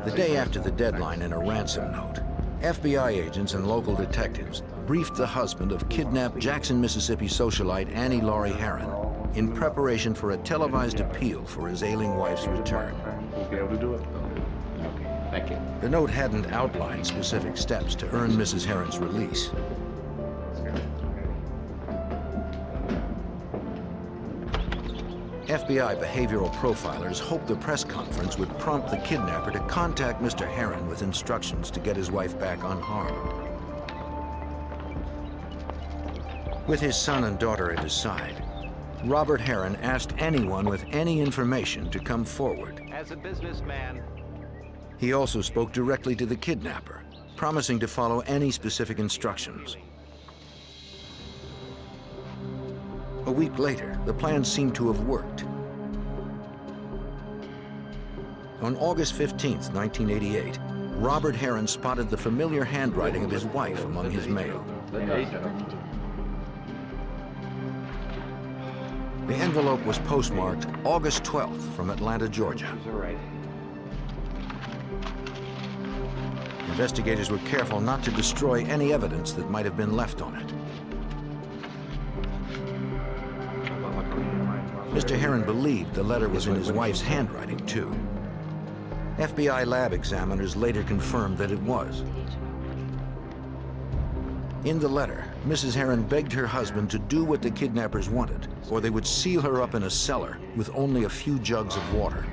The day after the deadline in a ransom note, FBI agents and local detectives briefed the husband of kidnapped Jackson, Mississippi socialite Annie Laurie Herron in preparation for a televised appeal for his ailing wife's return. We'll be able to do it. Okay, thank you. The note hadn't outlined specific steps to earn Mrs. Herron's release. FBI behavioral profilers hoped the press conference would prompt the kidnapper to contact Mr. Herron with instructions to get his wife back unharmed. With his son and daughter at his side, Robert Herron asked anyone with any information to come forward. As a businessman, he also spoke directly to the kidnapper, promising to follow any specific instructions. A week later, the plan seemed to have worked. On August 15th, 1988, Robert Herron spotted the familiar handwriting of his wife among his mail. The envelope was postmarked August 12th from Atlanta, Georgia. Investigators were careful not to destroy any evidence that might have been left on it. Mr. Herron believed the letter was in his wife's handwriting, too. FBI lab examiners later confirmed that it was. In the letter, Mrs. Herron begged her husband to do what the kidnappers wanted, or they would seal her up in a cellar with only a few jugs of water.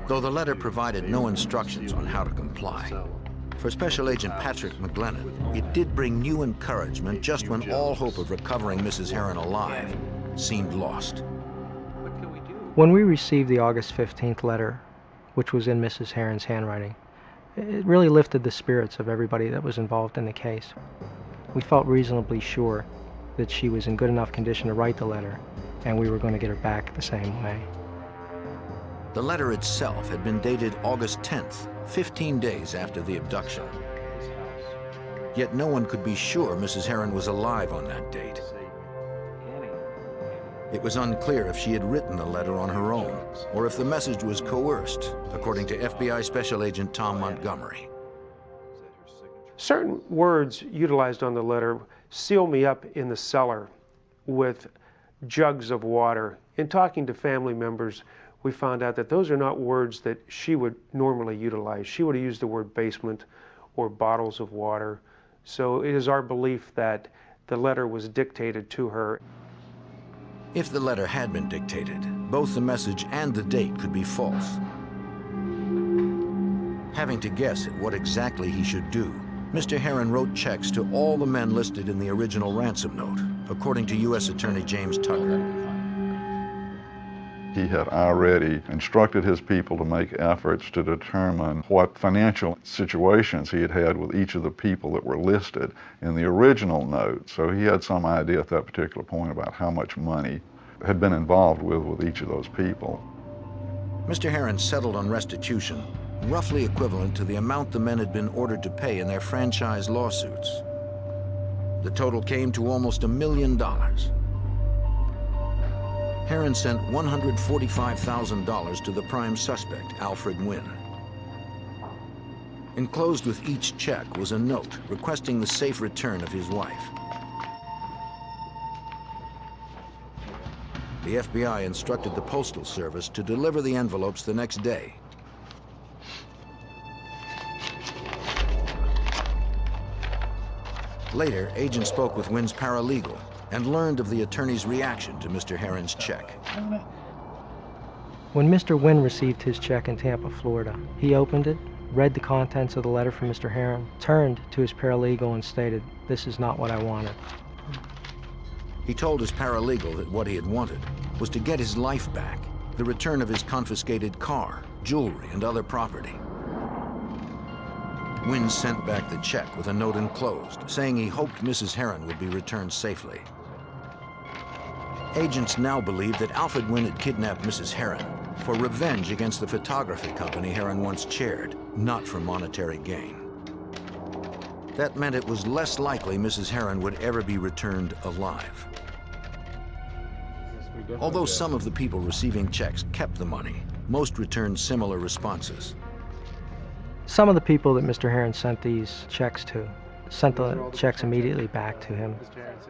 Though the letter provided no instructions on how to comply, for Special Agent Patrick McGlennon, it did bring new encouragement just when all hope of recovering Mrs. Herron alive seemed lost. When we received the August 15th letter, which was in Mrs. Herron's handwriting, it really lifted the spirits of everybody that was involved in the case. We felt reasonably sure that she was in good enough condition to write the letter, and we were going to get her back the same way. The letter itself had been dated August 10th, 15 days after the abduction. Yet no one could be sure Mrs. Herron was alive on that date. It was unclear if she had written the letter on her own, or if the message was coerced, according to FBI Special Agent Tom Montgomery. Certain words utilized on the letter seal me up in the cellar with jugs of water. In talking to family members, we found out that those are not words that she would normally utilize. She would have used the word basement or bottles of water. So it is our belief that the letter was dictated to her. If the letter had been dictated, both the message and the date could be false. Having to guess at what exactly he should do, Mr. Herron wrote checks to all the men listed in the original ransom note, according to U.S. Attorney James Tucker. He had already instructed his people to make efforts to determine what financial situations he had had with each of the people that were listed in the original note. So he had some idea at that particular point about how much money had been involved with each of those people. Mr. Herron settled on restitution, roughly equivalent to the amount the men had been ordered to pay in their franchise lawsuits. The total came to almost $1 million. Herron sent $145,000 to the prime suspect, Alfred Wynn. Enclosed with each check was a note requesting the safe return of his wife. The FBI instructed the Postal Service to deliver the envelopes the next day. Later, agents spoke with Wynn's paralegal and learned of the attorney's reaction to Mr. Herron's check. When Mr. Wynn received his check in Tampa, Florida, he opened it, read the contents of the letter from Mr. Herron, turned to his paralegal and stated, "This is not what I wanted." He told his paralegal that what he had wanted was to get his life back, the return of his confiscated car, jewelry, and other property. Wynn sent back the check with a note enclosed, saying he hoped Mrs. Herron would be returned safely. Agents now believed that Alfred Wynn had kidnapped Mrs. Herron for revenge against the photography company Herron once chaired, not for monetary gain. That meant it was less likely Mrs. Herron would ever be returned alive. Although some of the people receiving checks kept the money, most returned similar responses. Some of the people that Mr. Herron sent these checks to sent the checks immediately back to him,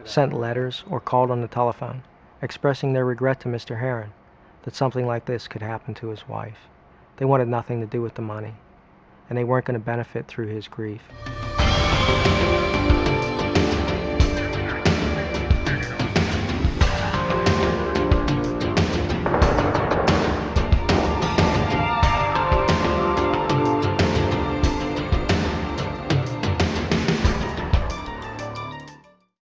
sent letters or called on the telephone, expressing their regret to Mr. Herron that something like this could happen to his wife. They wanted nothing to do with the money, and they weren't going to benefit through his grief.